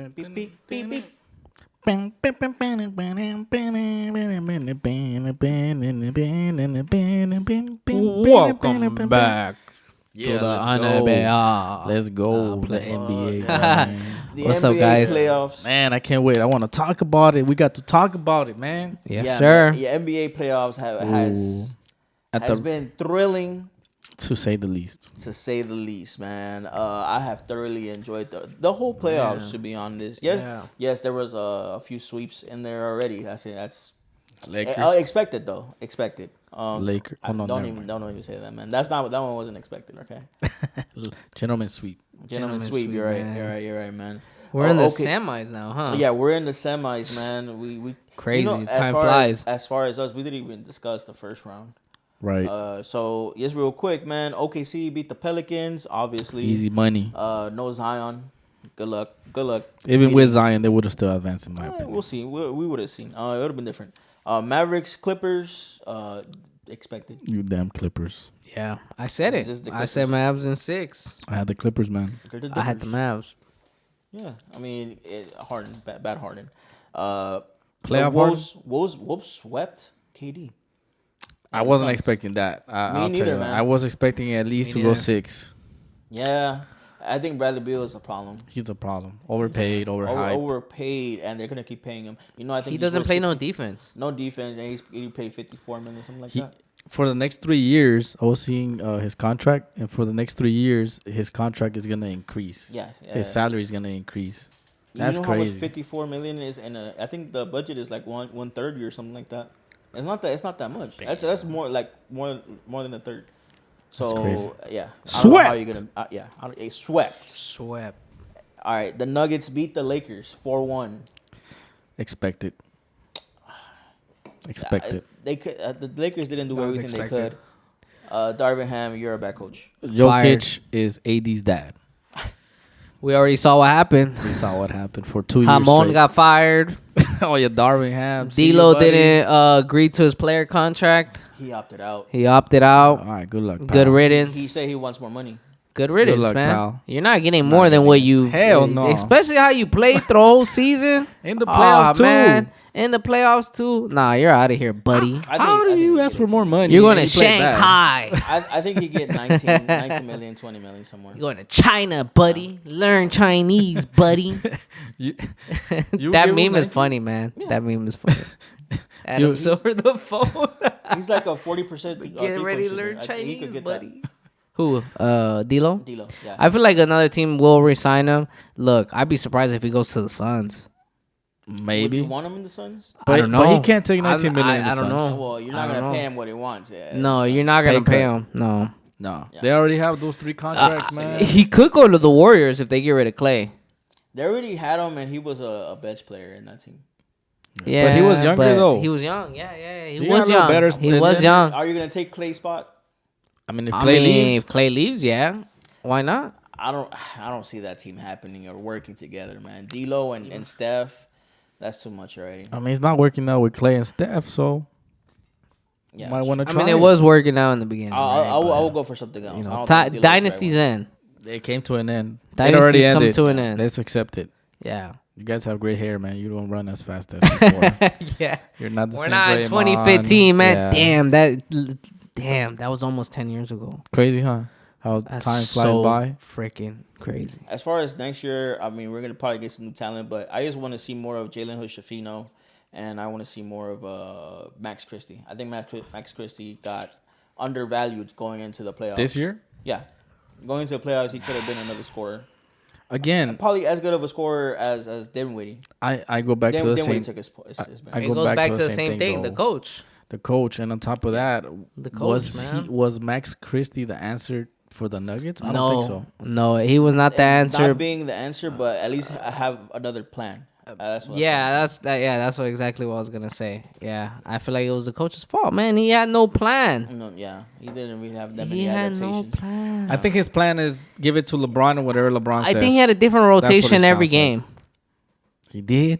Beep, beep, beep, beep. Welcome back Yeah, to the let's go. NBA. Let's go. The NBA. man. The What's NBA up, guys? playoffs. Man, I can't wait. I want to talk about it. We got to talk about it, man. Yes, Yeah, sir. man, the NBA playoffs At has the, been thrilling, to say the least. to say the least, man. I have thoroughly enjoyed the whole playoffs. Yeah. To be honest, yes, Yeah. yes, there was a few sweeps in there already. That's Lakers. expected though. Expected. Lakers. Oh, no, don't never even mind. don't even say that, man. That one wasn't expected. Okay, Gentleman sweep. gentlemen Gentlemen sweep. sweep, You're right. man. You're right, man. We're in the okay. semis now, huh? Yeah, we're in the semis, man. We Crazy. as Time far flies. As far as us, we didn't even discuss the first round. Right. So just real quick, man. OKC beat the Pelicans, obviously. Easy money. No Zion. Good luck. Good luck. Even Beating- with Zion, they would have still advanced, in my opinion. we'll see. We would have seen. It would have been different. Mavericks, Clippers. Expected. You damn Clippers. Yeah, I said This it. is the I said Clippers. Mavs in 6. I had the Clippers, man. They're the I had the Clippers. Mavs. Yeah, I mean, Harden, bad Harden. Playoff Wolves swept KD. I And the wasn't Suns. expecting that. Me I'll neither, tell you. man. I was expecting at least Me to go neither. 6. Yeah, I think Bradley Beal is a problem. He's a problem. Overpaid, overhyped. Overpaid, and they're gonna keep paying him. You know, I think He he's doesn't worth play no 60 defense. No defense, and he paid 54 million, something like He, that. for the next 3 years, I was seeing his contract, and for the next 3 years, his contract is gonna increase. Yeah, His salary is gonna increase. That's you know how much crazy. 54 million is in a? I think the budget is like 130 or something like that. It's not that. It's not that much. That's more like more than a third. So That's crazy. yeah, I don't know how Swept. you gonna? Swept. Swept. All right, the Nuggets beat the Lakers 4-1. Expected. Expected. They could. The Lakers didn't do That was everything they expected. could. Darvin Ham, you're a bad coach. Jokic is AD's dad. We already saw what happened. We saw what happened for 2 years Hamon straight. got fired. Oh, yeah, Darvin Ham. See you, D'Lo buddy. didn't agree to his player contract. He opted out. He opted out. All right, good luck, pal. Good riddance. He said he wants more money. Good riddance, luck, man. pal. You're not getting more than what you. Hell no. Especially how you played the whole season. In the playoffs, too. Man. In the playoffs too. Nah, you're out of here, buddy. How do you ask for more money? You're going to and you play bad? Shanghai. I think he get 19 million, 20 million somewhere. You're going to China, buddy. Learn Chinese, buddy. You That give him meme 19? is funny, man. That meme is funny. Adam You- Silver the phone. He's like a 40%. Get ready to learn He could Chinese, get buddy. Who? D'Lo? D'Lo, yeah. I feel like another team will resign him. Look, I'd be surprised if he goes to the Suns. Maybe. Would you want him in the Suns? But, I don't know. But he can't take 19 million. in the I don't Suns. know. Well, you're I not don't gonna know. pay him what he wants. Yeah, No, so- you're not gonna Pay pay cut. him. No. No, Yeah. they already have those 3 contracts, man. He could go to the Warriors if they get rid of Clay. They already had him, and he was a bench player in that team. Yeah, But he was younger, but though. He was young. Yeah. He He got was a little young. better He than was them. young. Are you gonna take Clay's spot? I mean, if I Clay mean, leaves, if Clay leaves, yeah. Why not? I don't see that team happening or working together, man. D'Lo and Steph, that's too much already. I mean, it's not working out with Clay and Steph, so Yeah, might want to I try. mean, it was working out in the beginning. I right? will go for something else. You I know, don't think D'Lo's the right dynasty's one. in. They came to an end. It Dynasty's already come ended. to an end. Let's accept it. Yeah. You guys have great hair, man. You don't run as fast as before. Yeah. You're not the We're same not in Draymond. 2015, man. Yeah. Damn, that was almost 10 years ago. Crazy, huh? How That's time flies so by. freaking crazy. As far as next year, I mean, we're gonna probably get some new talent, but I just want to see more of Jalen Hood-Schifino, and I want to see more of Max Christie. I think Max Christie got undervalued going into the playoffs. This year? Yeah, going into the playoffs, he could have been another scorer. Again, Probably as good of a scorer as Dinwiddie. I go back to the Dinwiddie same. took his bench. I It go goes back back to to the the same same thing, thing. The though. coach. The coach, and on top of that, The coach, was man. was Max Christie the answer for the Nuggets? I no, don't think so. No, he was not the answer. Not being the answer, but at least I have another plan. That's what That's what exactly what I was gonna say. Yeah, I feel like it was the coach's fault, man. He had no plan. No, yeah, he didn't really have that He many had no adaptations. plan. I think his plan is give it to LeBron and whatever LeBron says. I think he had a different what it rotation every sounds like. game. He did.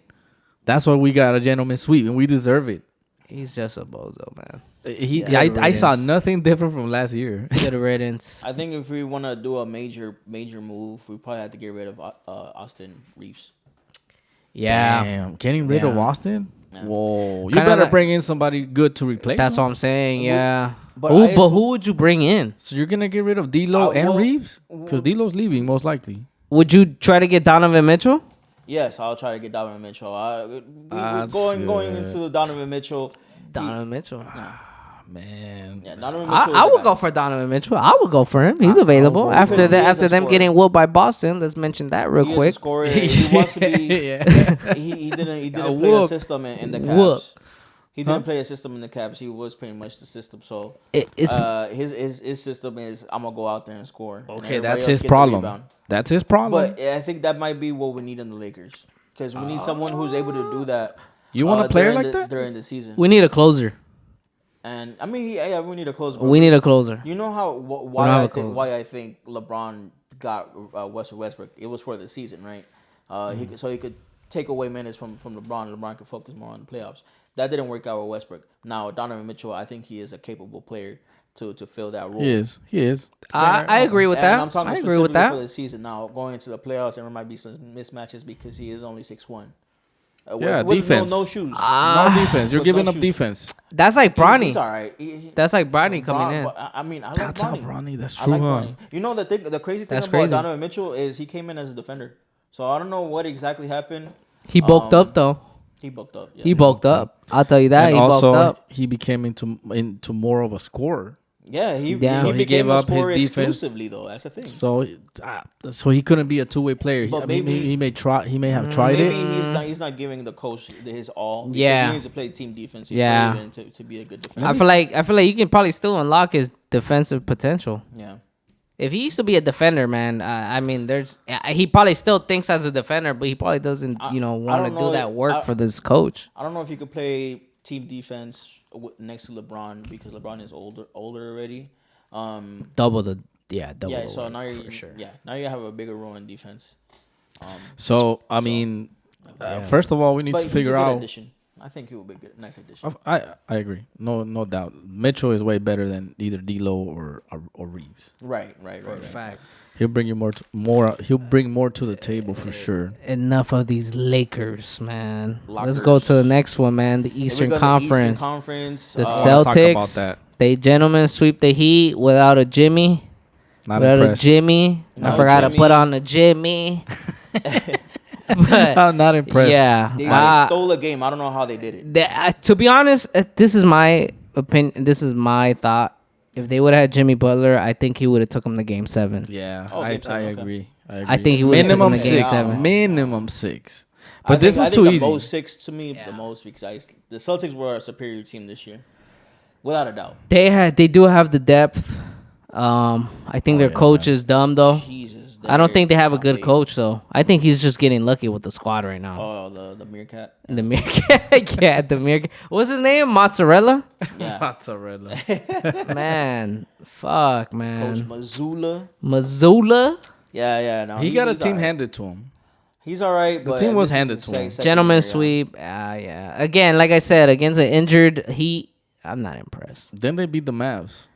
That's why we got a gentleman sweep, and we deserve it. He's just a bozo, man. I saw riddance. nothing different from last year. Good riddance. I think if we want to do a major move, we probably have to get rid of Austin Reeves. Yeah. Damn, getting rid of Yeah. Austin. Yeah. Whoa, you Kinda better like- bring in somebody good to replace That's him. what I'm saying. Yeah. But But, I who assume- would you bring in? So you're gonna get rid of D'Lo and well, Reeves because D'Lo's leaving most likely. Would you try to get Donovan Mitchell? Yes, I'll try to get Donovan Mitchell. We're That's going good. into Donovan Mitchell. Donovan Mitchell. Man, Yeah, Donovan Mitchell. I is a would guy. go for Donovan Mitchell. I would go for him. He's available go after for him. that. He is After a them scorer. getting whooped by Boston, let's mention that real He is a quick. scorer. He wants to be. yeah. He didn't Got play a whooped. system in the Cavs. Whooped. He didn't play a system in the Cavs. He was pretty much the system. So It's his system is I'm gonna go out there and score. and Okay, everybody that's else his get the problem. rebound. That's his problem. But I think that might be what we need in the Lakers because we need someone who's able to do that. You want a player during like that? during the season? we need a closer. And I mean, yeah, we need a close. We need a closer. You know how don't have a close. why I think LeBron got Westbrook? It was for the season, right? He could take away minutes from LeBron. LeBron could focus more on the playoffs. That didn't work out with Westbrook. Now Donovan Mitchell, I think he is a capable player to fill that role. He is. I agree with And that. I'm talking I agree with specifically that. for the season. Now going into the playoffs, there might be some mismatches because he is only 6'1". Yeah, defense. No shoes. No defense. You're With giving no up shoes. defense. That's like He's Bronny. all right. That's like Bronny coming in. I mean, I like That's how Bronny. Bronny. That's I true, like huh? Bronny. You know the crazy thing That's about crazy. Donovan Mitchell is he came in as a defender. So I don't know what exactly happened. He bulked up though. He bulked up. Yeah. He bulked up. I'll tell you that. And He bulked also, up. he became into more of a scorer. Yeah, he Damn. he So he became gave a up his scorer defense. exclusively though. That's the thing. So he couldn't be a two-way player. But I mean, maybe- he may try. He may have tried Maybe it. he's not giving the coach his all. Because Yeah. he needs to play team defense. Yeah. To be a good defender. I feel like you can probably still unlock his defensive potential. Yeah. If he used to be a defender, man, I mean, he probably still thinks as a defender, but he probably doesn't, I want to don't know do that if- work for this coach. I don't know if you could play team defense next to LeBron because LeBron is older already. Double the So work, now you for sure. now you have a bigger role in defense. So I mean, first of all, we need But to he's figure a good out. addition. I think he will be a good, nice addition. I agree. No doubt. Mitchell is way better than either D'Lo or Reeves. Right. Fact. He'll bring you more. He'll bring more to the table for sure. Enough of these Lakers, man. Let's Lockers. go to the next one, man. The Eastern We're going to Conference. Eastern Conference. The I wanna talk about Celtics. that. They gentlemen sweep the Heat without a Jimmy. Not Without impressed. a Jimmy. No I forgot Jimmy. to put on the Jimmy. But I'm not impressed. yeah, They uh, stole a game. I don't know how they did it. to be honest, this is my opinion. This is my thought. If they would have had Jimmy Butler, I think he would have took him to Game 7. Yeah, Oh, I game seven, okay. agree. I think he would've minimum taken the game 6. seven. Minimum 6. I But this think- was I think too the easy. most 6 to me, the most because the Celtics were a superior team this year, without a doubt. They do have the depth. I think their coach is dumb though. Jesus, I don't think they have a good Golly. coach though. I think he's just getting lucky with the squad right now. Oh, the meerkat. The meerkat, yeah, the meerkat. What's his name? Mozzarella. Yeah, Mozzarella. Man, fuck, Coach man. Mazzulla. Missoula. Yeah. No, He got a he's team all right. handed to him. He's all right. The but team was this is handed his to him. second Gentleman year, sweep. Yeah. Again, like I said, against an injured Heat, I'm not impressed. Then they beat the Mavs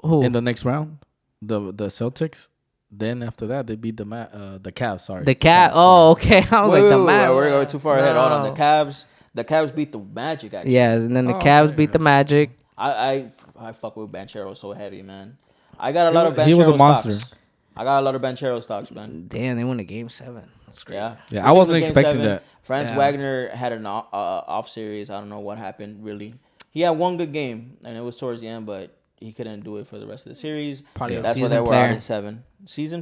Who? in the next round. The Celtics. Then after that, they beat the Cavs. Sorry, The cat. Oh, okay. I was Wait, like the wait, Mavs. we're too far ahead. Hold on. No. The Cavs. The Cavs beat the Magic. Actually, Yeah, and then the Oh, Cavs yeah. beat the Magic. I fuck with Banchero so heavy, man. I got a lot of Banchero He was a monster. stocks. I got a lot of Banchero stocks, man. Damn, they won a Game 7. That's great. Yeah, Yeah, We I took wasn't the Game expecting 7. that. Franz Yeah. Wagner had an off series. I don't know what happened really. He had one good game, and it was towards the end, but he couldn't do it for the rest of the series. Probably a That's why season they were player. out in 7.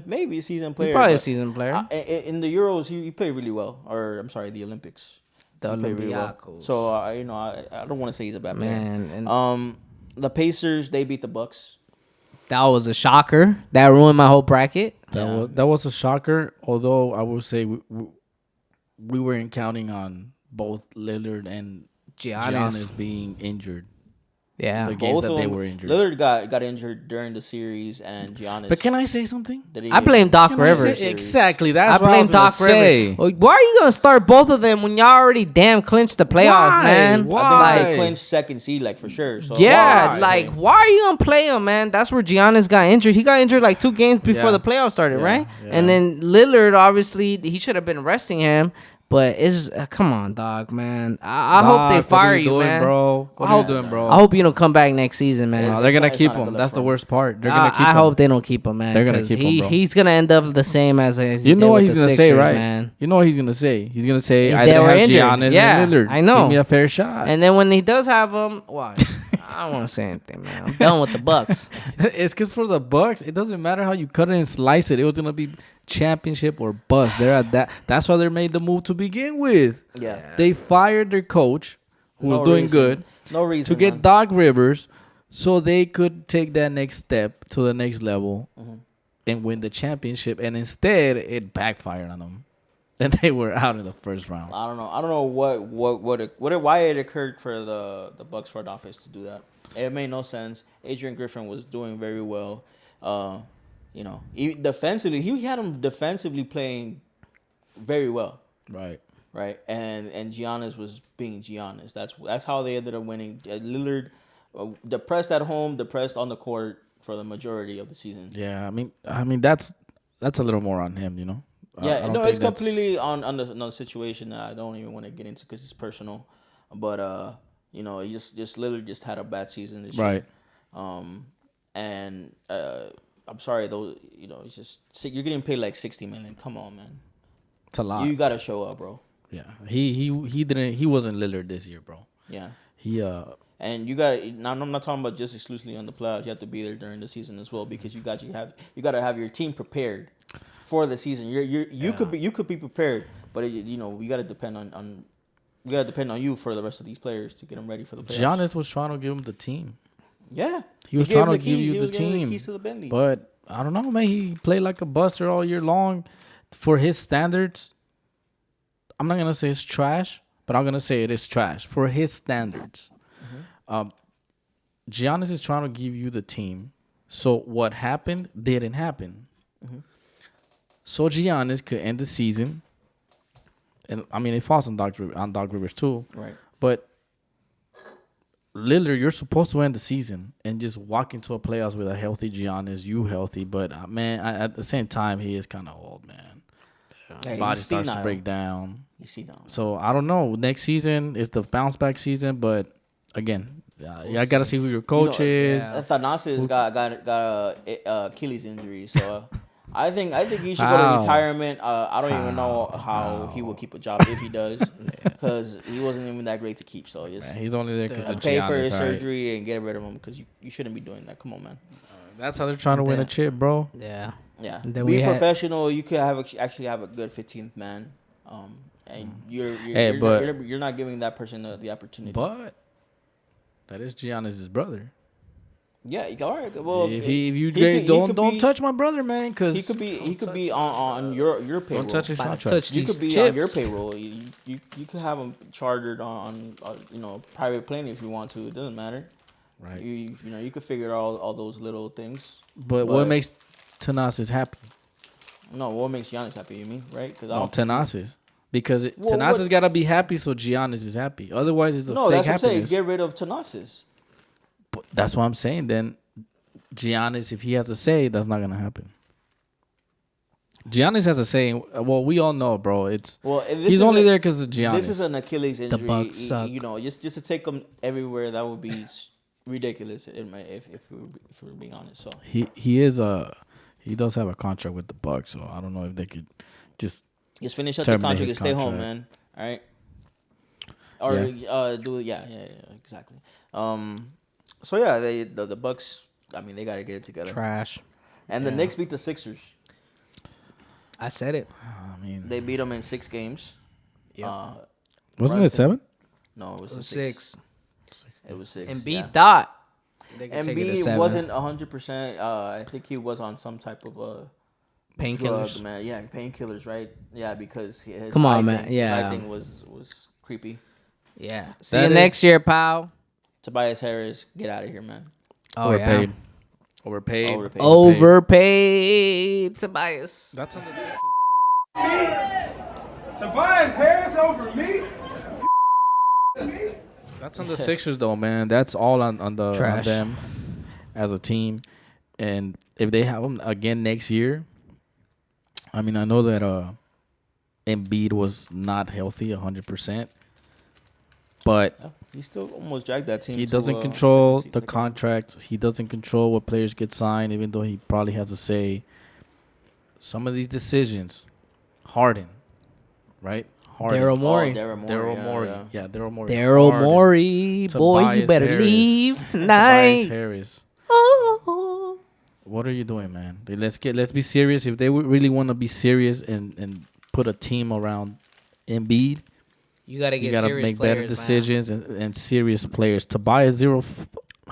Maybe a season player. He's probably a but, season player. in the Euros, he played really well. Or I'm sorry, the Olympics. The He played really well. Olympiacos. So I don't want to say he's a bad player. Man, and The Pacers, they beat the Bucks. that was a shocker. That ruined my whole bracket. That was a shocker. Although I would say we weren't counting on both Lillard and Giannis. Giannis being injured. Yeah. The games Both that of they them. were injured. Lillard got injured during the series, and Giannis. But can I say something? didn't I get blame injured Doc during the Rivers. series. Exactly. I That's what I blame was gonna Doc say. Rivers. Well, why are you gonna start both of them when y'all already damn clinched the playoffs, Why? man? Why? I think Like, they clinched second seed, like for sure. So yeah, Why? like why are you gonna play him, man? That's where Giannis got injured. He got injured like 2 games before Yeah. the playoffs started, Yeah, right? yeah. And then Lillard, obviously, he should have been resting him. But it's come on, dog, man. I hope they Doc, fire what are you, doing, man. bro? What I are you hope- doing, bro? I hope you don't come back next season, man. No, they're gonna It's keep not a him. good That's look the for him. worst part. They're gonna keep him. I hope they don't keep him, man. They're gonna 'cause keep him, bro. He's gonna end up the same as he You know did what with he's the gonna say, Sixers, right? man. You know what he's gonna say? He's gonna say, They "I didn't were have injured. Giannis Yeah, and Lillard. I know. Give me a fair shot." And then when he does have them, why? I don't want to say anything, man. I'm done with the Bucks. It's because for the Bucks, it doesn't matter how you cut it and slice it. It was gonna be championship or bust. They're at that. That's why they made the move to begin with. yeah, They fired their coach, who was No doing reason. good, No reason to get man. Doc Rivers, so they could take that next step to the next level and win the championship. And instead, it backfired on them, and they were out in the first round. I don't know. I don't know why it occurred for the Bucks front office to do that. It made no sense. Adrian Griffin was doing very well. Defensively, he had him defensively playing very well, Right. right? And Giannis was being Giannis. That's how they ended up winning. Lillard depressed at home, depressed on the court for the majority of the season. Yeah. I mean that's a little more on him, you know. I Yeah, don't no, think it's that's- completely on the situation that I don't even want to get into because it's personal. But he just literally just had a bad season this Right. year. And I'm sorry though, it's just you're getting paid like $60 million. Come on, man. It's a lot. You gotta show up, bro. Yeah. He wasn't Lillard this year, bro. Yeah. He And you got. Now I'm not talking about just exclusively on the playoffs. You have to be there during the season as well because you got to have your team prepared for the season. You could be prepared, but we got to depend on you for the rest of these players to get them ready for the playoffs. Giannis was trying to give him the team. Yeah, He was gave trying him to the give keys. you He the was giving him team. the keys to the Bentley. But I don't know, man. He played like a buster all year long. For his standards, I'm not gonna say it's trash, but I'm gonna say it is trash for his standards. Giannis is trying to give you the team. So what happened didn't happen. So Giannis could end the season, and I mean it falls on Doc Rivers too. Right. But Lillard, you're supposed to end the season and just walk into a playoffs with a healthy Giannis, you healthy. But man, at the same time, he is kind of old, man. Hey, Body he's starts to senile. break down. You see now. So I don't know. Next season is the bounce back season, but again, I gotta see who your coach is. Thanasis got a Achilles injury, so I think he should go How? to retirement. I don't even know how he will keep a job if he does, because he wasn't even that great to keep. So just Man, he's only there because of pay Giannis. for his all right? surgery and get rid of him because you shouldn't be doing that. Come on, man. That's how they're trying to win a chip, bro. Yeah. Yeah, Then be we had- professional. You could actually have a good 15th man, and Hey, but- you're not giving that person the opportunity. But that is Giannis' brother. Yeah, all right. Well, If you he guys could don't be- touch my brother, man, because he could be on your payroll. don't touch his About to contract. touch You these could be chips. on your payroll. You could have him chartered on private plane if you want to. It doesn't matter. Right. You could figure out all those little things. But what makes Thanasis happy? No, what makes Giannis happy? You mean right? Because No, Thanasis. Because Well, Thanasis what- got to be happy so Giannis is happy. Otherwise, it's a no, fake that's what I'm saying. happiness. Get rid of Thanasis. But that's what I'm saying. Then Giannis, if he has a say, that's not going to happen. Giannis has a say. Well, we all know, bro. He's only there because of Giannis. This is an Achilles injury. Bucks suck. Just to take him everywhere, that would be ridiculous. If we're being honest. So he does have a contract with the Bucks, so I don't know if they could just finish up the terminate contract his and stay home, contract. man. All right. Or do it. Yeah, exactly. So yeah, the Bucks. I mean, they got to get it together. Trash. And the Knicks beat the Sixers. I said it. I mean, They beat them in 6 games. Yep. wasn't it 7? No, it was, It was 6. 6. It was 6. And yeah. beat Dot. They could take it to Embiid 7. wasn't 100%. I think he was on some type of Painkillers. drug, man. Yeah, painkillers, right? Yeah, because his Come on, eye man. thing, Yeah. his eye thing was creepy. Yeah. See That you is- next year, pal. Tobias Harris, get out of here, man. Oh, Overpaid. yeah. Overpaid. Overpaid Tobias. That's on the Sixers. Tobias Harris over me? That's on the Sixers, though, man. That's all on Trash. them as a team. And if they have them again next year, I mean, I know that Embiid was not healthy 100%, but He still almost dragged that team. he to, doesn't control Super the Six. contracts. He doesn't control what players get signed, even though he probably has a say. Some of these decisions, Harden, right? Harden. Daryl Morey. Daryl Morey. Yeah, Daryl Morey. Daryl Harden. Morey. Boy, you Tobias better Harris. leave Tobias tonight. Harris. Oh. What are you doing, man? Let's be serious. If they would really want to be serious and put a team around Embiid, You got to you get gotta serious make players, better man. decisions and serious players. Tobias zero.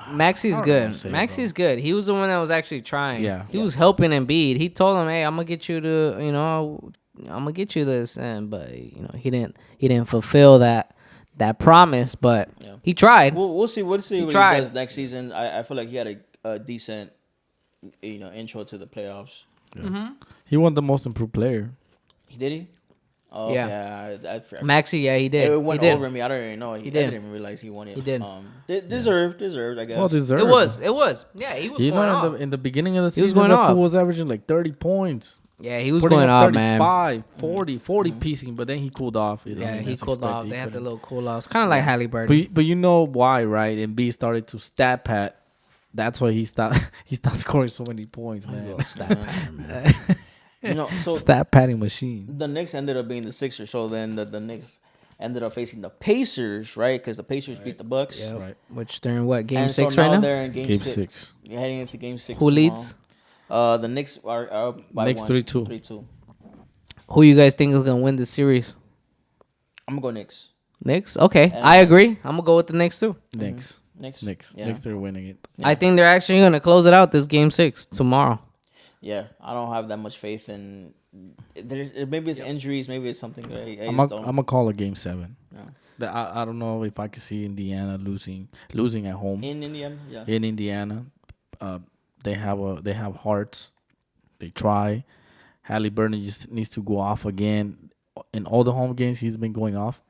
Maxi's I don't know good. what to say, Maxi's good. He was the one that was actually trying. Yeah. He was helping Embiid. He told him, "Hey, I'm gonna get you to, I'm gonna get you this," but he didn't fulfill that promise. But Yeah. he tried. We'll see. We'll see what tried. he does next season. I feel like he had a decent, intro to the playoffs. He won the most improved player. He did he? Oh, Yeah. I Maxi, yeah, he did. It went he did. over me. I don't even know. I did. didn't even realize he won it. He did. Deserved, I guess. Well deserved. It was. Yeah, he was You going know, off. in the beginning of the He was season, going the off. fool was averaging like 30 points. Yeah, he was Putting going up off, man. 35, 40 piecing, but then he cooled off. Yeah, he that's cooled off. expected. They He had the couldn't- little cool offs, kind of like Halliburton. But you know why, right? And B started to stat pat. That's why he stopped scoring so many points, man. So Stat padding machine. the Knicks ended up being the Sixers. So then the Knicks ended up facing the Pacers, right? Because the Pacers beat the Bucks. Yeah, Right. which they're in what, game And 6 so right now? they're in game Game 6. 6. You're heading into game 6. Who leads? The Knicks are by Knicks 3-2. 3-2. Who you guys think is gonna win this series? I'm gonna go Knicks. Knicks. Okay, And- I agree. I'm gonna go with the Knicks too. Knicks. Knicks. Knicks, they're winning it. Yeah. I think they're actually gonna close it out this game 6 tomorrow. Yeah, I don't have that much faith in. Maybe it's injuries. Maybe it's something. I I'm just don't. gonna call it game 7. Yeah. I don't know if I could see Indiana losing at home In Indiana, yeah. in Indiana. They have hearts. They try. Halliburton just needs to go off again. In all the home games, he's been going off.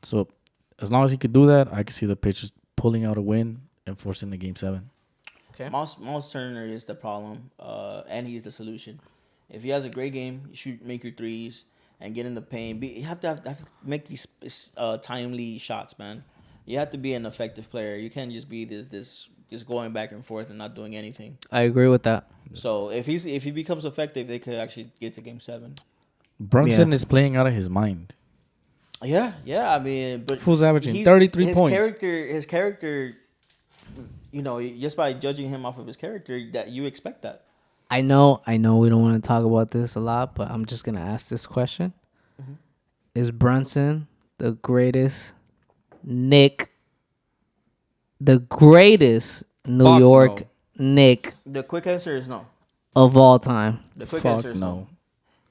So as long as he could do that, I could see the Pacers pulling out a win and forcing the game 7. Okay. Miles Turner is the problem, and he's the solution. If he has a great game, you make your threes and get in the paint. You have to make these timely shots, man. You have to be an effective player. You can't just be this just going back and forth and not doing anything. I agree with that. So if he becomes effective, they could actually get to game 7. Brunson Yeah. is playing out of his mind. Yeah. I mean, but Fool's averaging he's- 33 points. His character, just by judging him off of his character, that you expect that. I know we don't want to talk about this a lot, but I'm just gonna ask this question: Is Brunson the greatest Nick? The greatest New Fuck York no. Nick The quick answer is no. of all time? The quick Fuck answer is no. no.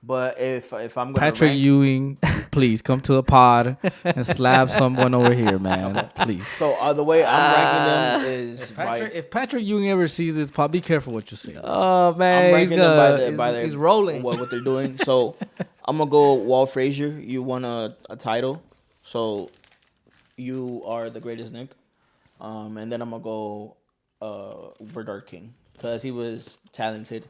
But if I'm going Patrick Ewing, please come to the pod and slap someone over here, man. Please. so the way I'm ranking them is If Patrick Ewing ever sees this pod, be careful what you say. Oh I'm man, ranking them by their he's rolling. what they're doing. So I'm gonna go Walt Frazier. You won a title, so you are the greatest Nick. And then I'm gonna go Bernard King because he was talented,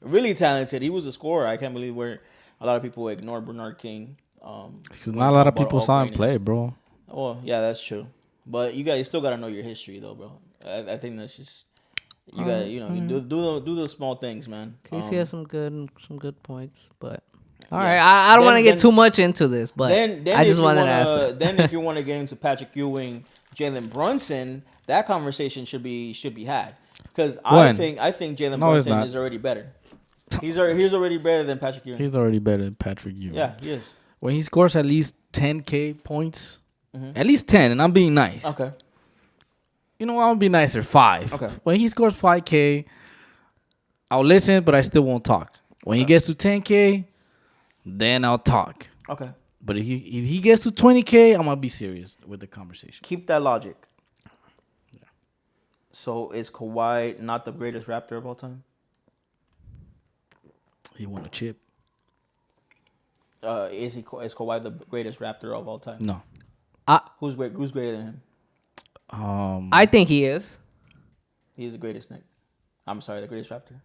really talented. He was a scorer. I can't believe where a lot of people ignore Bernard King. Because not a lot of people saw him play, bro. Well, yeah, that's true. But you still gotta know your history, though, bro. I think that's just you gotta you do those small things, man. Casey has some good points, but all right, I don't want to Then- get too much into this, but Then I if just you wanted to wanna- ask. That. Then if you want to get into Patrick Ewing, Jalen Brunson, that conversation should be had because I When? think Jalen No, it's Brunson not. is already better. He's already better than Patrick Ewing. He's already better than Patrick Ewing. Yeah, he is. When he scores at least 10K points, at least 10, and I'm being nice. Okay. You know, I'll be nicer, 5. Okay. When he scores 5K, I'll listen, but I still won't talk. When he gets to 10K, then I'll talk. Okay. But if he gets to 20K, I'm gonna be serious with the conversation. Keep that logic. So is Kawhi not the greatest Raptor of all time? He won a chip. Is Kawhi the greatest Raptor of all time? No. Who's greater than him? I think he is. He's the greatest, Nick. I'm sorry, the greatest Raptor.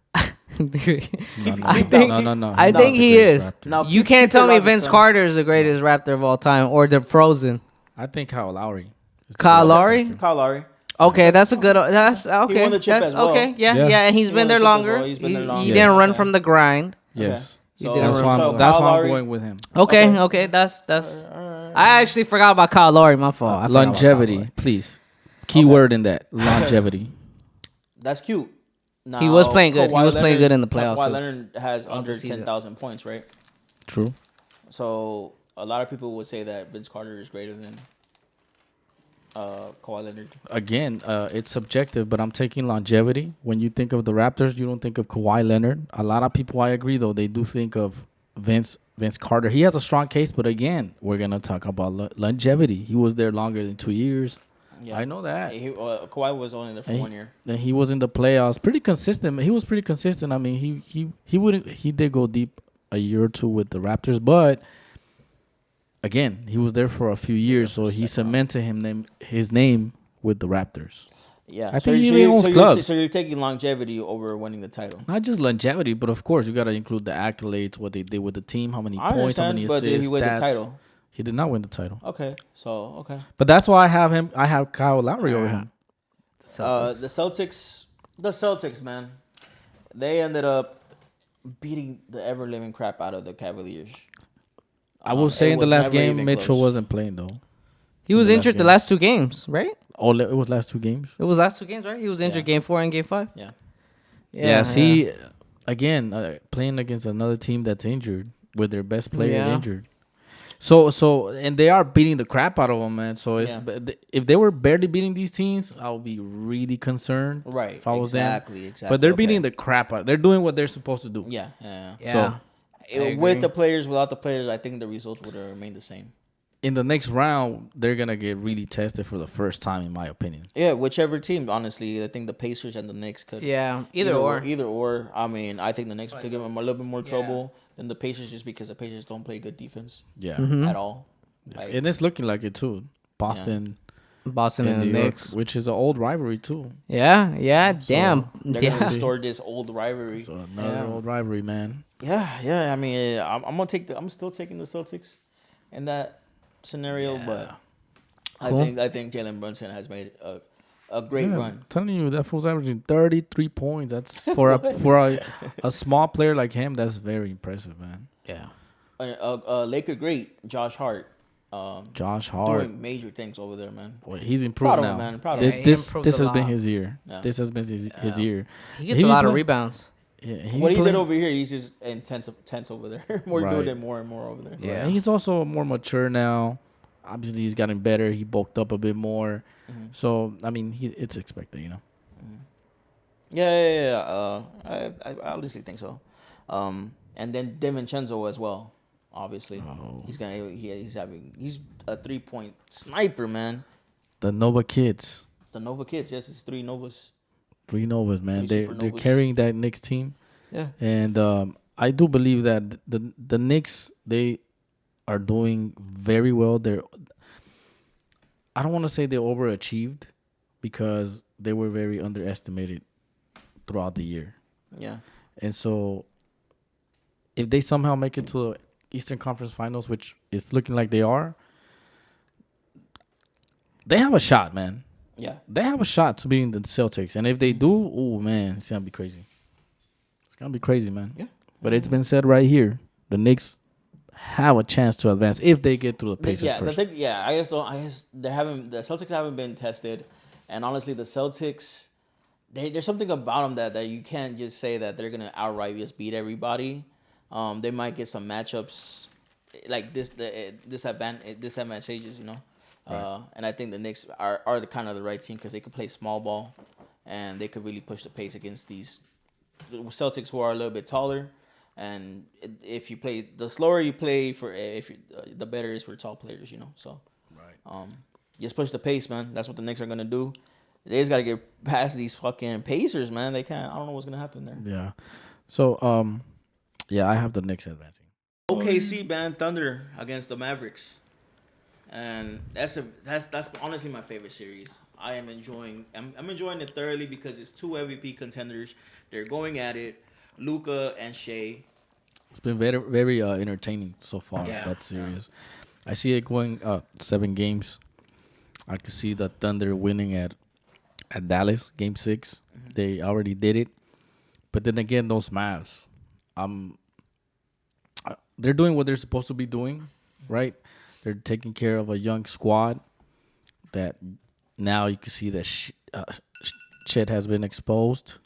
I think he is. Now, You can't tell me Vince Carter is the greatest Raptor of all time or the Frozen. I think Kyle Lowry. Kyle Lowry? Kyle Lowry. Okay, that's a good. That's okay. He won the chip that's as well. okay. Yeah, Yeah. yeah, and he's been won the there chip as longer. well. He's been there longer. He Yes. didn't run from the grind. Yes. So, didn't That's run why from I'm, the that's Kyle why I'm Lowry- going with him. Okay. That's. I actually forgot about Kyle Lowry. My fault. I forgot about Kyle Longevity, Lowry. please. Keyword in that. Longevity. That's cute. Now, He was playing good. He Kawhi was playing good in the Leonard- playoffs, Kawhi too. Leonard has under season. 10,000 points, right? True. So a lot of people would say that Vince Carter is greater than Kawhi Leonard. Again, it's subjective, but I'm taking longevity. When you think of the Raptors, you don't think of Kawhi Leonard. A lot of people, I agree, though, they do think of Vince Carter. He has a strong case, but again, we're going to talk about longevity. He was there longer than 2 years. Yeah. I know that. Kawhi was only there for 1 year. And he was in the playoffs, pretty consistent. He was pretty consistent. I mean, he did go deep a year or two with the Raptors, but again, he was there for a few years, so he cemented his name with the Raptors. Yeah, I think he even owns clubs. So you're taking longevity over winning the title. Not just longevity, but of course you got to include the accolades, what they did with the team, how many I points, how understand, many but assists. did he win the stats. title? He did not win the title, Okay, so but that's why I have him. I have Kyle Lowry over him. the Celtics, man, they ended up beating the ever living crap out of the Cavaliers. I will say it in the was last never game, even Mitchell close. wasn't playing though. He was the last injured the game. last 2 games, right? Oh, it was last 2 games. It was last 2 games, right? He was injured Yeah. game 4 and game 5. Yeah. Yeah, see, again, playing against another team that's injured with their best player Yeah. injured. So, and they are beating the crap out of them, man. So if they were barely beating these teams, I would be really concerned. Right. If I was them. Exactly. But they're Okay. beating the crap out. They're doing what they're supposed to do. Yeah. Yeah. With the players, without the players, I think the results would have remained the same. In the next round, they're gonna get really tested for the first time, in my opinion. Yeah, whichever team, honestly. I think the Pacers and the Knicks could. Yeah, either or. Either or. I mean, I think the Knicks could give them a little bit more trouble than the Pacers just because the Pacers don't play good defense Yeah, Mm-hmm. at all. Like, and it's looking like it too. Boston Boston and the New York, Knicks. which is an old rivalry too. Yeah, damn. they're Yeah. gonna restore this old rivalry. So another old rivalry, man. Yeah. I mean, I'm still taking the Celtics in that scenario, but Cool. I think Jalen Brunson has made a great run. I'm telling you, that fool's averaging 33 points. That's for a small player like him. That's very impressive, man. Yeah. A Laker great, Josh Hart. Josh Hart, Doing major things over there, man. boy, he's improved Proud of now. him, man. Proud of This him. he this improved this a has been lot. his year. Yeah. This has been his year. He gets He a be lot of play- rebounds. Yeah, What he play- did over here, he's just intense over there. We're Right. doing it more and more over there. Yeah. And he's also more mature now. Obviously, he's gotten better. He bulked up a bit more. So I mean, it's expected, you know. Yeah. I honestly think so. And then DiVincenzo as well. Obviously, Oh. he's a 3-point sniper, man. The Nova kids, The Nova kids, yes, it's 3 Novas. 3 Novas, man. 3 They're supernovas. carrying that Knicks team. Yeah. And I do believe that the Knicks, they are doing very well. I don't want to say they overachieved because they were very underestimated throughout the year. Yeah. And so if they somehow make it to the Eastern Conference Finals, which it's looking like they are, they have a shot, man. Yeah. They have a shot to beating the Celtics. And if they do, oh, man, it's going to be crazy. It's going to be crazy, man. Yeah. But it's been said right here, the Knicks have a chance to advance if they get through the Pacers first. The Celtics haven't been tested, and honestly, the Celtics, there's something about them that you can't just say that they're gonna outright just beat everybody. They might get some matchups like disadvantages, you know. Right. And I think the Knicks are the kind of the right team because they could play small ball, and they could really push the pace against these Celtics who are a little bit taller. And if you play, the slower you play the better it is for tall players, you know. So, Right. just push the pace, man. That's what the Knicks are gonna do. They just gotta get past these fucking Pacers, man. They can't. I don't know what's gonna happen there. Yeah. So yeah, I have the Knicks advancing. OKC banned Thunder against the Mavericks, and that's honestly my favorite series. I'm enjoying it thoroughly because it's two MVP contenders. They're going at it, Luka and Shea. It's been very very entertaining so far. Yeah. That series. I see it going 7 games. I could see the Thunder winning at Dallas, Game 6. Mm-hmm. They already did it, but then again, those Mavs, they're doing what they're supposed to be doing, right? They're taking care of a young squad that now you can see that Chet has been exposed.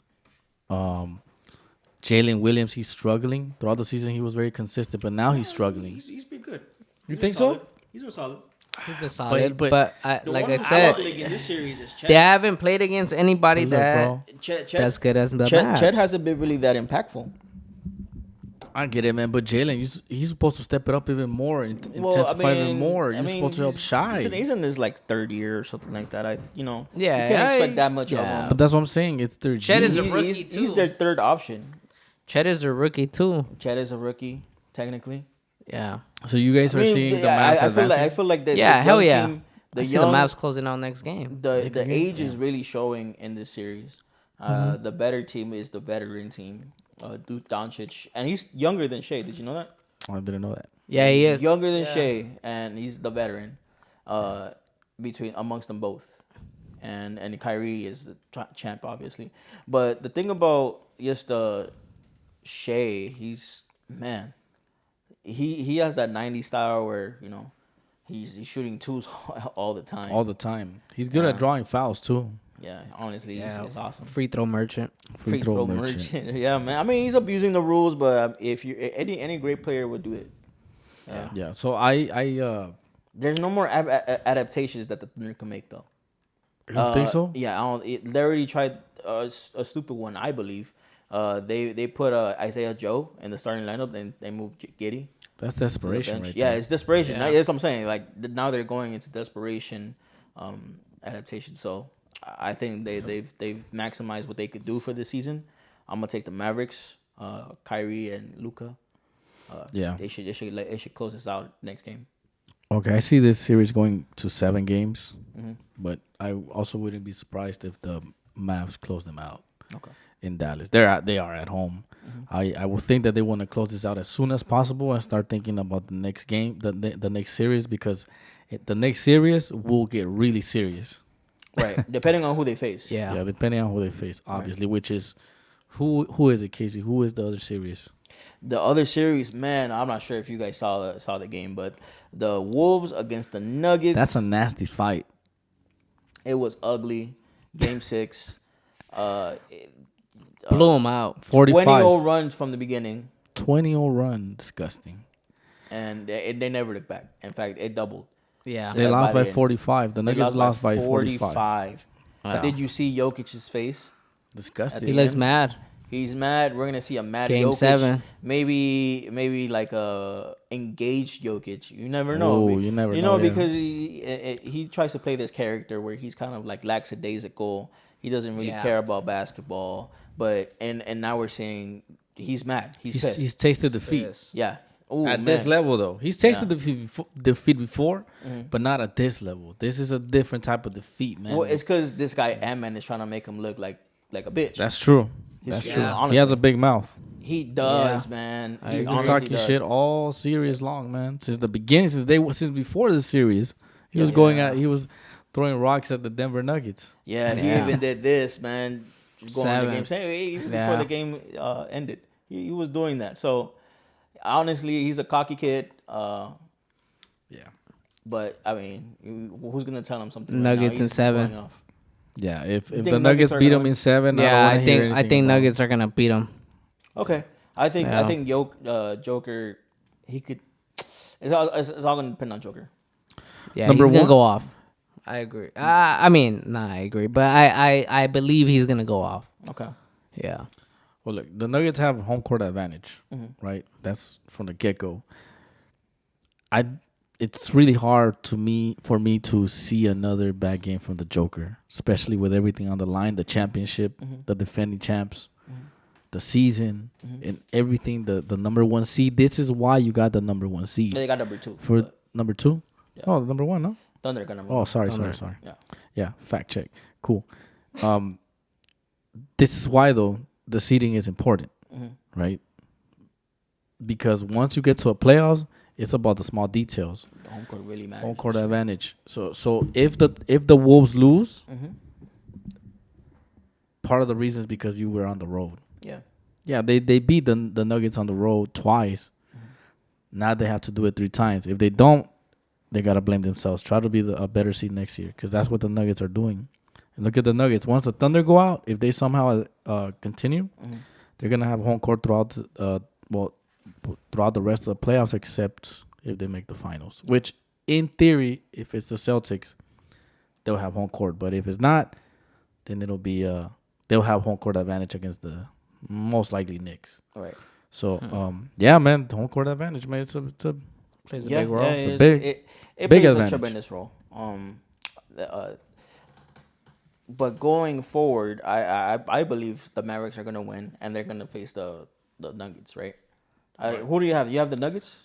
Jalen Williams, he's struggling. Throughout the season, he was very consistent, but now he's struggling. He's been good. You think so? He's been solid. He's been solid, But- but like I said, in this series is Chet. they haven't played against anybody Look, that bro. that's good as the Chet Mavs. hasn't been really that impactful. I get it, man. But Jalen, he's supposed to step it up even more, and intensify even more. You're supposed to help Shy. He's in his like third year or something like that. You Yeah, can't expect that much of yeah. him. But that's what I'm saying. It's their Chet is G. a rookie, He's too. their third option. Chet is a rookie too. Chet is a rookie, technically. Yeah. So you guys are seeing the Mavs I feel like the Yeah, the hell young yeah. team, I see the Mavs closing out next game. the age is really showing in this series. The better team is the veteran team. Duke Doncic, and he's younger than Shea. Did you know that? I didn't know that. Yeah, he He's is. younger than Shea, and he's the veteran. Amongst them both, and Kyrie is the champ, obviously. But the thing about just Shea, he has that 90s style where he's shooting twos all the time. All the time. He's good at drawing fouls too. Yeah, honestly, he's awesome. Free throw merchant. Free throw merchant. Yeah, man. I mean, he's abusing the rules, but if you any great player would do it. Yeah. Yeah. So I There's no more adaptations that the Thunder can make, though. you don't think so? Yeah, they already tried a stupid one, I believe. They put Isaiah Joe in the starting lineup, and they moved Giddey. That's to the desperation, bench. right Yeah, there. it's desperation. Yeah. That's what I'm saying. Like now they're going into desperation adaptation. So I think they've maximized what they could do for this season. I'm gonna take the Mavericks, Kyrie and Luka. Yeah. They should close this out next game. Okay, I see this series going to 7 games, Mm-hmm. but I also wouldn't be surprised if the Mavs close them out. Okay. In Dallas, they are at home. Mm-hmm. I would think that they want to close this out as soon as possible and start thinking about the next game, the next series, because the next series will get really serious. Right. Depending on who they face. Yeah. Yeah, depending on who they face, obviously, which is who is it, Casey? Who is the other series? The other series, man, I'm not sure if you guys saw the game, but the Wolves against the Nuggets. That's a nasty fight. It was ugly. Game 6. Blew him out. 45. 20-0 runs from the beginning, 20-0 run, disgusting. and they never looked back. In fact, it doubled. Yeah. So They that lost by by the end. 45. The They Nuggets lost by 45. Wow. Did you see Jokic's face? Disgusting. At He the looks end? mad. He's mad. We're gonna see a mad Game Jokic. 7. Maybe like a engaged Jokic. You never know. Ooh, you never know, yeah. because he tries to play this character where he's kind of like lackadaisical. He doesn't really Yeah. care about basketball. But and now we're seeing he's mad. He's pissed. He's tasted defeat. Yeah. Ooh, At man. this level, though, he's tasted Yeah. defeat before, but not at this level. This is a different type of defeat, man. Well, it's because this guy Antman is trying to make him look like a bitch. That's true. He's- That's yeah, true. honestly. He has a big mouth. He does, Yeah. man. He's He been honestly talking does. shit all series long, man. Since the beginning, since before the series, he was he was throwing rocks at the Denver Nuggets. Yeah, he Yeah. even did this, man. Going to the 7. game, saying even Yeah. before the game ended, he was doing that. So honestly, he's a cocky kid. Yeah. But I mean, who's gonna tell him something? Nuggets in He's 7. going off. Yeah, if think the Nuggets Nuggets are beat gonna them win? in 7, Yeah, I I think Nuggets are gonna beat him. Okay, I think Yeah. Joker, he could. It's all gonna depend on Joker. Yeah, Number he's gonna 1? go off. I agree. I agree, but I believe he's gonna go off. Okay. Yeah. Well, look, the Nuggets have home court advantage, right? That's from the get go. it's really hard for me to see another bad game from the Joker, especially with everything on the line, the championship, the defending champs, the season, and everything. The number one seed. This is why you got the number one seed. They got number 2 For number 2. Yeah. Oh, number 1, no. Thunder gonna. Oh, sorry. Yeah. Yeah, fact check. Cool. This is why though the seeding is important, right? Because once you get to a playoffs, it's about the small details. The home court really matters. Home court advantage. So if the Wolves lose, part of the reason is because you were on the road. Yeah. Yeah, they beat the Nuggets on the road twice. Now they have to do it 3 times. If they don't, they gotta blame themselves. Try to be a better seed next year, because that's what the Nuggets are doing. And look at the Nuggets. Once the Thunder go out, if they somehow continue, they're gonna have home court throughout throughout the rest of the playoffs, except if they make the finals. Which, in theory, if it's the Celtics, they'll have home court. But if it's not, then it'll be they'll have home court advantage against the most likely Knicks. All right. So yeah, man, the home court advantage, man, it's a plays a big role. It big plays advantage. a tremendous role. But going forward, I believe the Mavericks are gonna win, and they're gonna face the Nuggets, right? Who do you have? You have the Nuggets?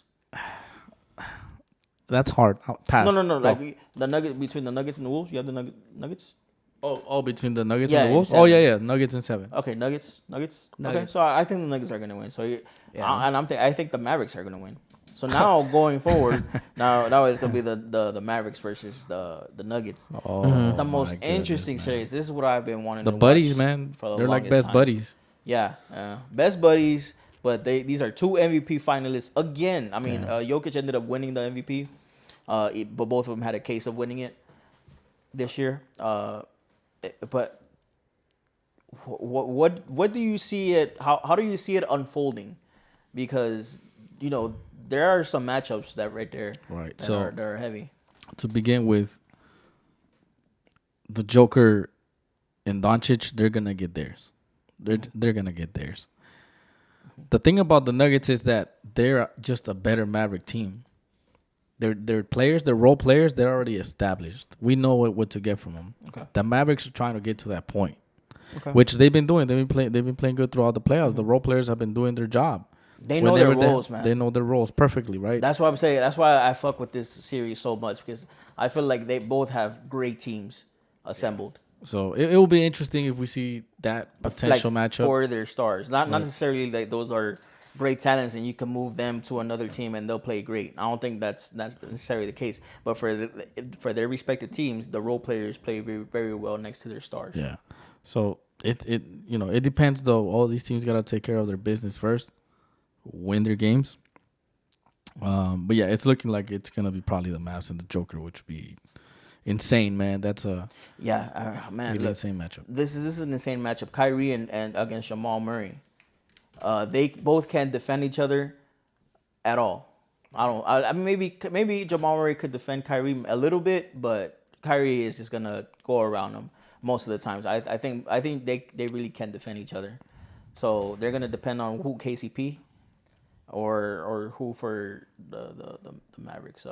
That's hard. I'll pass. No. Go. Like the Nuggets, between the Nuggets and the Wolves, you have the Nuggets. Oh, between the Nuggets Yeah, and the Wolves. in Oh 7. yeah, Nuggets in 7. Okay, Nuggets. Okay, Nuggets. so I think the Nuggets are gonna win. So Yeah. I think the Mavericks are gonna win. So now going forward, now it's gonna be the Mavericks versus the Nuggets. Oh, The my most goodness, interesting man. series. This is what I've been wanting. The to buddies, watch man. for the They're like longest best time. buddies. Yeah, best buddies. But these are 2 MVP finalists again. I mean, Jokic ended up winning the MVP, but both of them had a case of winning it this year. But what do you see it? How do you see it unfolding? Because there are some matchups that right there, Right. that So are heavy. to begin with, the Joker and Doncic, they're gonna get theirs. They're gonna get theirs. The thing about the Nuggets is that they're just a better Maverick team. Their players, their role players, they're already established. We know what to get from them. Okay. The Mavericks are trying to get to that point, Okay. which they've been doing. They've been playing good throughout the playoffs. The role players have been doing their job. They know their Whenever roles, man. They know their roles perfectly, right? That's what I'm saying. That's why I fuck with this series so much, because I feel like they both have great teams assembled. So it will be interesting if we see that potential matchup. For their stars. Not necessarily like those are great talents and you can move them to another team and they'll play great. I don't think that's necessarily the case. But for their respective teams, the role players play very, very well next to their stars. Yeah. So it depends though. All these teams gotta take care of their business first, win their games. But yeah, it's looking like it's gonna be probably the Mavs and the Joker, which would be insane, man. That's a Man, really look, insane matchup. this is an insane matchup. Kyrie and against Jamal Murray. They both can't defend each other at all. I mean, maybe Jamal Murray could defend Kyrie a little bit, but Kyrie is just gonna go around him most of the times. I think they really can defend each other. So they're gonna depend on who, KCP or who for the Mavericks.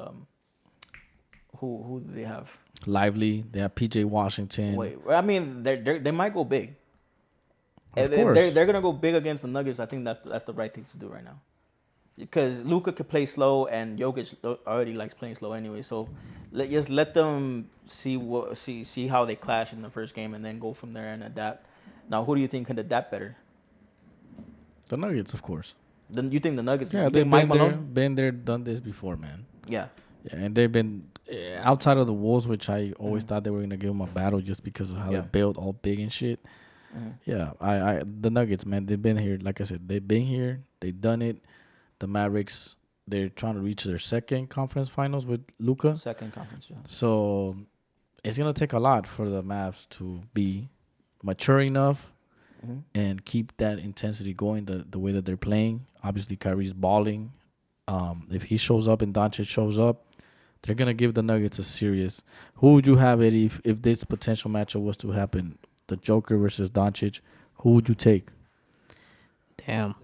Who do they have? Lively. They have PJ Washington. Wait, I mean they might go big. Of They're course. gonna go big against the Nuggets. I think that's the right thing to do right now, because Luka could play slow and Jokic already likes playing slow anyway. So just let them see how they clash in the first game and then go from there and adapt. Now, who do you think can adapt better? The Nuggets, of course. Then you think the Nuggets? Yeah, You they've think Mike been there, Malone? done this before, man. Yeah. Yeah, and they've been outside of the Wolves, which I always thought they were gonna give them a battle just because of how Yeah. they built all big and shit. Yeah, I the Nuggets, man, they've been here. Like I said, they've been here. They've done it. The Mavericks, they're trying to reach their second conference finals with Luka. Second conference. Yeah. So it's gonna take a lot for the Mavs to be mature enough and keep that intensity going the way that they're playing. Obviously, Kyrie's balling. If he shows up and Doncic shows up, they're gonna give the Nuggets a serious. Who would you have, Eddie, if this potential matchup was to happen? The Joker versus Doncic. Who would you take? Damn.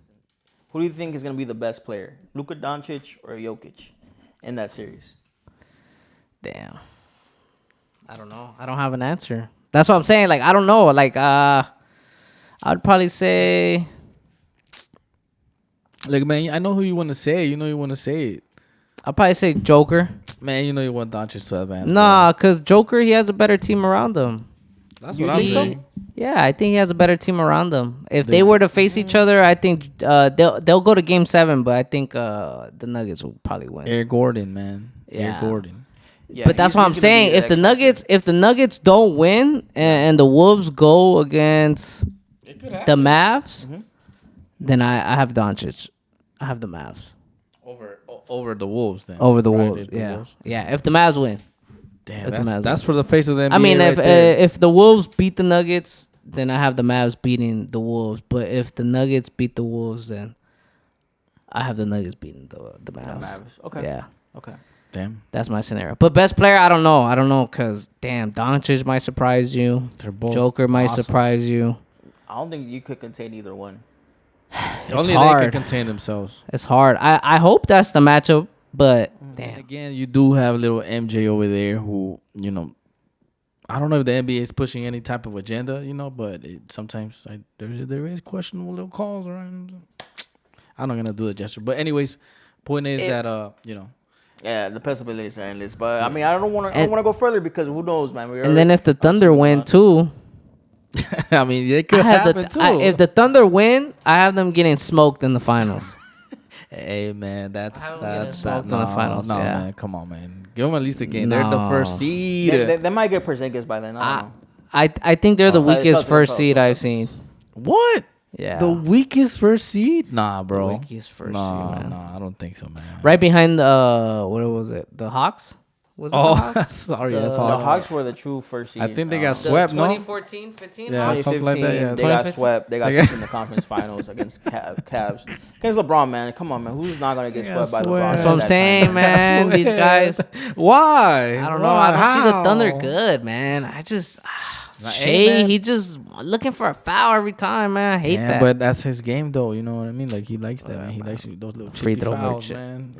Who do you think is gonna be the best player, Luka Doncic or Jokic, in that series? Damn. I don't know. I don't have an answer. That's what I'm saying. Like, I don't know. Like, I'd probably say. Like, man, I know who you want to say. You know you want to say it. I'll probably say Joker. Man, you know you want Doncic to advance. Nah, because Joker, he has a better team around him. That's You what I'm think so? saying. Yeah, I think he has a better team around them. If they were to face each other, I think they'll go to Game 7, but I think the Nuggets will probably win. Eric Gordon, man. Yeah. Eric Gordon. Yeah, But that's he's what I'm gonna be saying. the If the X Nuggets, if the Nuggets don't win and the Wolves go against the Mavs, then I have Doncic. I have the Mavs Over the Wolves, then. over the Right, Wolves. if the Yeah, Wolves. yeah. If the Mavs win, Damn, If the Mavs that's for the face of the NBA. I mean, right there. if the Wolves beat the Nuggets, then I have the Mavs beating the Wolves. But if the Nuggets beat the Wolves, then I have the Nuggets beating the Mavs. Mavs. Okay. Yeah. Okay. Damn, That's my scenario. But best player, I don't know. I don't know because, damn, Doncic might surprise you. they're both Joker might awesome. surprise you. I don't think you could contain either one. It's Only hard. they can contain themselves. It's hard. I hope that's the matchup, but And damn. again, you do have little MJ over there who, I don't know if the NBA is pushing any type of agenda, but sometimes there is questionable little calls around. I'm not gonna do the gesture, but anyways, point is that Yeah, the possibilities are endless. But I mean, I don't want to go further because who knows, man. And then if the Thunder win too, I mean, it could I have happen too. if the Thunder win, I have them getting smoked in the finals. Hey man, that's How we getting that. smoked in No, the finals, no yeah. man, come on man, give them at least a game. They're the No. first seed. they might get Porzingis by then. I don't know. I think they're the Oh, weakest Celtics, first Celtics, seed Celtics. I've seen. What? Yeah, The weakest first seed? Nah, bro. The weakest first nah, seed, man. Nah, I don't think so, man. right behind what was it? The Hawks? Was it the Oh, Hawks? sorry, The- that's The Hawks. Hawks were the true first seed. I think they got The swept, no? 2014, 15 Yeah, Hawks? something like that, 2015, yeah. they got 2015. swept. They got They got- swept in the conference finals against Cavs. Against LeBron, man. Come on, man. Who's not gonna get They got swept by LeBron? swept. That's at what I'm that saying, time? man. These guys. Why? I don't know. I don't see the How? Thunder good, man. I just Like, Shea, hey, man. he just looking for a foul every time, man. I hate Yeah, that. but that's his game, though. You know what I mean? Like he likes that, man. He likes those little Free chippy throw fouls, shit. man.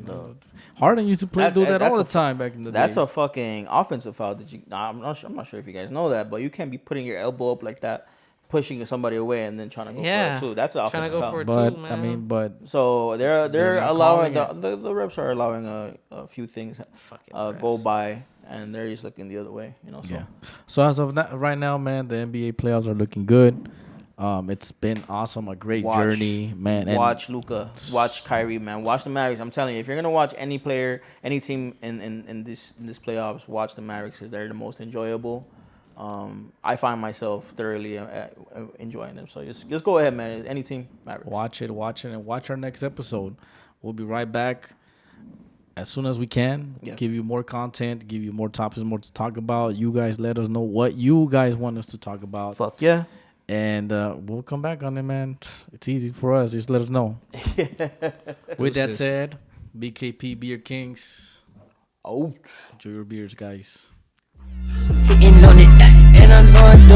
Harden used to do that all the time back in the day. That's a fucking offensive foul. I'm not sure if you guys know that, but you can't be putting your elbow up like that, pushing somebody away, and then trying to go Yeah. for it too. That's an Trying to offensive go foul. for it. But too, I mean, man. but So they're not allowing calling the reps are allowing a few things Fucking go refs. by, and they're just looking the other way. So. yeah. So as of right now, man, the NBA playoffs are looking good. It's been awesome, a great journey, man. And Watch Luka, watch Kyrie, man. Watch the Mavericks. I'm telling you, if you're gonna watch any player, any team in this playoffs, watch the Mavericks because they're the most enjoyable. I find myself thoroughly enjoying them. So just go ahead, man. Any team, Mavericks. watch it, and watch our next episode. We'll be right back as soon as we can. Yeah. Give you more content, give you more topics, more to talk about. You guys let us know what you guys want us to talk about. Fuck yeah. And we'll come back on it, man. It's easy for us. Just let us know. With that Deuces. said, BKP Beer Kings. Oh. Enjoy your beers, guys. Hitting on it, and I know I do